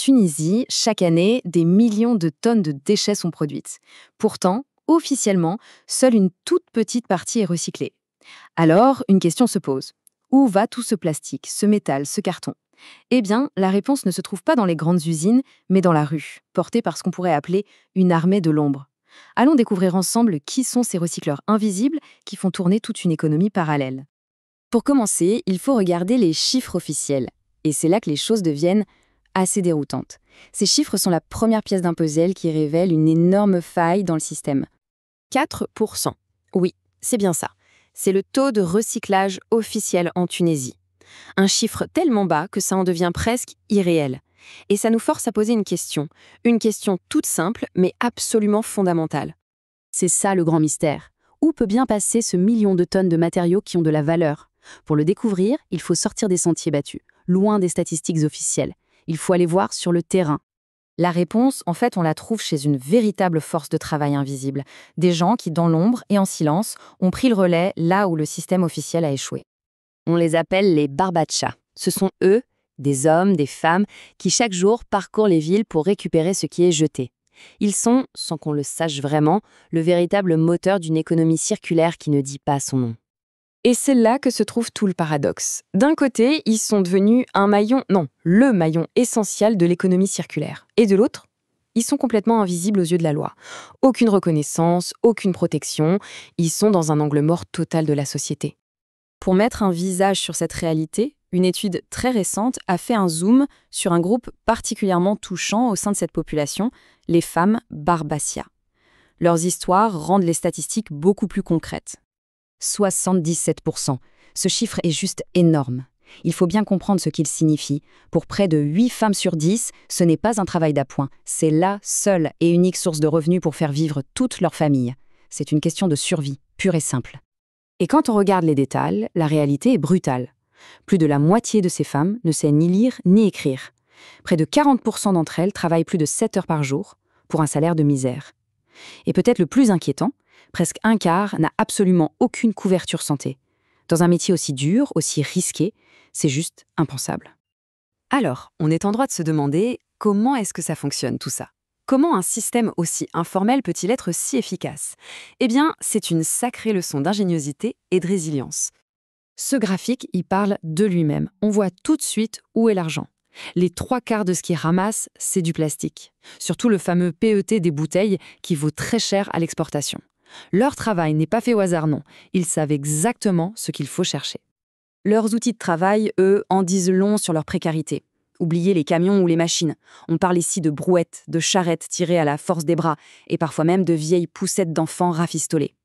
Tunisie, chaque année, des millions de tonnes de déchets sont produites. Pourtant, officiellement, seule une toute petite partie est recyclée. Alors, une question se pose. Où va tout ce plastique, ce métal, ce carton? Eh bien, la réponse ne se trouve pas dans les grandes usines, mais dans la rue, portée par ce qu'on pourrait appeler une armée de l'ombre. Allons découvrir ensemble qui sont ces recycleurs invisibles qui font tourner toute une économie parallèle. Pour commencer, il faut regarder les chiffres officiels. Et c'est là que les choses deviennent assez déroutantes. Ces chiffres sont la première pièce d'un puzzle qui révèle une énorme faille dans le système. 4%. Oui, c'est bien ça. C'est le taux de recyclage officiel en Tunisie. Un chiffre tellement bas que ça en devient presque irréel. Et ça nous force à poser une question toute simple mais absolument fondamentale. C'est ça le grand mystère. Où peut bien passer ce million de tonnes de matériaux qui ont de la valeur? Pour le découvrir, il faut sortir des sentiers battus, loin des statistiques officielles. Il faut aller voir sur le terrain. La réponse, en fait, on la trouve chez une véritable force de travail invisible. Des gens qui, dans l'ombre et en silence, ont pris le relais là où le système officiel a échoué. On les appelle les barbachas. Ce sont eux, des hommes, des femmes, qui chaque jour parcourent les villes pour récupérer ce qui est jeté. Ils sont, sans qu'on le sache vraiment, le véritable moteur d'une économie circulaire qui ne dit pas son nom. Et c'est là que se trouve tout le paradoxe. D'un côté, ils sont devenus le maillon essentiel de l'économie circulaire. Et de l'autre, ils sont complètement invisibles aux yeux de la loi. Aucune reconnaissance, aucune protection, ils sont dans un angle mort total de la société. Pour mettre un visage sur cette réalité, une étude très récente a fait un zoom sur un groupe particulièrement touchant au sein de cette population, les femmes Barbacia. Leurs histoires rendent les statistiques beaucoup plus concrètes. 77%. Ce chiffre est juste énorme. Il faut bien comprendre ce qu'il signifie. Pour près de 8 femmes sur 10, ce n'est pas un travail d'appoint. C'est la seule et unique source de revenus pour faire vivre toute leur famille. C'est une question de survie, pure et simple. Et quand on regarde les détails, la réalité est brutale. Plus de la moitié de ces femmes ne sait ni lire ni écrire. Près de 40% d'entre elles travaillent plus de 7 heures par jour pour un salaire de misère. Et peut-être le plus inquiétant, presque un quart n'a absolument aucune couverture santé. Dans un métier aussi dur, aussi risqué, c'est juste impensable. Alors, on est en droit de se demander comment est-ce que ça fonctionne tout ça? Comment un système aussi informel peut-il être si efficace? Eh bien, c'est une sacrée leçon d'ingéniosité et de résilience. Ce graphique y parle de lui-même. On voit tout de suite où est l'argent. Les 3/4 de ce qu'ils ramassent, c'est du plastique. Surtout le fameux PET des bouteilles qui vaut très cher à l'exportation. Leur travail n'est pas fait au hasard, non. Ils savent exactement ce qu'il faut chercher. Leurs outils de travail, eux, en disent long sur leur précarité. Oubliez les camions ou les machines. On parle ici de brouettes, de charrettes tirées à la force des bras et parfois même de vieilles poussettes d'enfants rafistolés.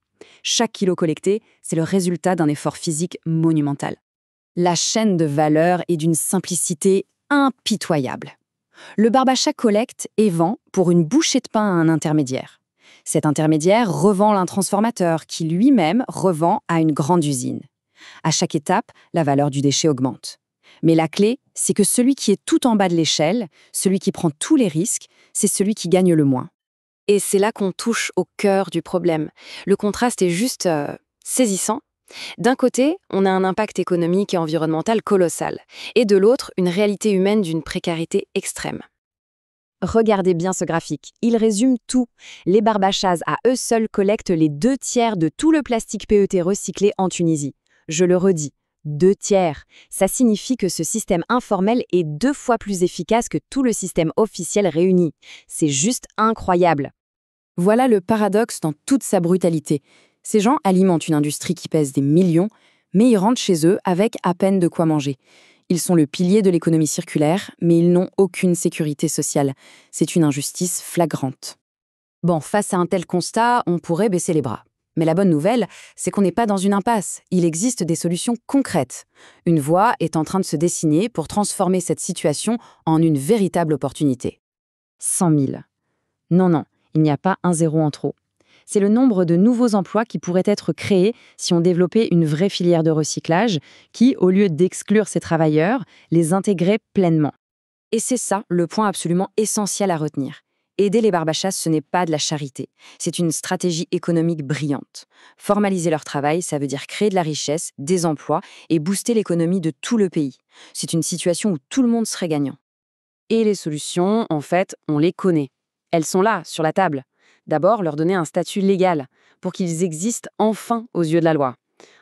Chaque kilo collecté, c'est le résultat d'un effort physique monumental. La chaîne de valeur est d'une simplicité impitoyable. Le barbacha collecte et vend pour une bouchée de pain à un intermédiaire. Cet intermédiaire revend à un transformateur qui lui-même revend à une grande usine. À chaque étape, la valeur du déchet augmente. Mais la clé, c'est que celui qui est tout en bas de l'échelle, celui qui prend tous les risques, c'est celui qui gagne le moins. Et c'est là qu'on touche au cœur du problème. Le contraste est juste saisissant. D'un côté, on a un impact économique et environnemental colossal, et de l'autre, une réalité humaine d'une précarité extrême. Regardez bien ce graphique, il résume tout. Les barbachas à eux seuls collectent les 2/3 de tout le plastique PET recyclé en Tunisie. Je le redis, 2/3. Ça signifie que ce système informel est 2 fois plus efficace que tout le système officiel réuni. C'est juste incroyable. Voilà le paradoxe dans toute sa brutalité. Ces gens alimentent une industrie qui pèse des millions, mais ils rentrent chez eux avec à peine de quoi manger. Ils sont le pilier de l'économie circulaire, mais ils n'ont aucune sécurité sociale. C'est une injustice flagrante. Bon, face à un tel constat, on pourrait baisser les bras. Mais la bonne nouvelle, c'est qu'on n'est pas dans une impasse. Il existe des solutions concrètes. Une voie est en train de se dessiner pour transformer cette situation en une véritable opportunité. 100 000. Non, il n'y a pas un zéro en trop. C'est le nombre de nouveaux emplois qui pourraient être créés si on développait une vraie filière de recyclage qui, au lieu d'exclure ces travailleurs, les intégrait pleinement. Et c'est ça le point absolument essentiel à retenir. Aider les barbachas, ce n'est pas de la charité. C'est une stratégie économique brillante. Formaliser leur travail, ça veut dire créer de la richesse, des emplois et booster l'économie de tout le pays. C'est une situation où tout le monde serait gagnant. Et les solutions, en fait, on les connaît. Elles sont là, sur la table. D'abord, leur donner un statut légal, pour qu'ils existent enfin aux yeux de la loi.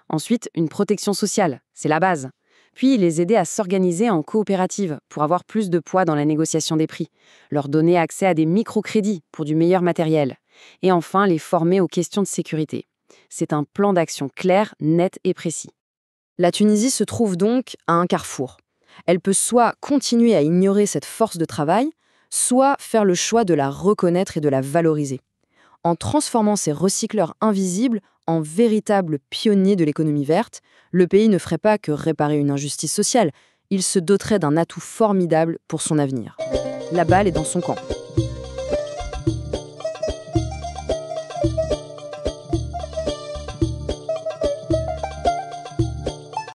Ensuite, une protection sociale, c'est la base. Puis, les aider à s'organiser en coopérative pour avoir plus de poids dans la négociation des prix. Leur donner accès à des microcrédits pour du meilleur matériel. Et enfin, les former aux questions de sécurité. C'est un plan d'action clair, net et précis. La Tunisie se trouve donc à un carrefour. Elle peut soit continuer à ignorer cette force de travail, soit faire le choix de la reconnaître et de la valoriser. En transformant ces recycleurs invisibles en véritables pionniers de l'économie verte, le pays ne ferait pas que réparer une injustice sociale, il se doterait d'un atout formidable pour son avenir. La balle est dans son camp.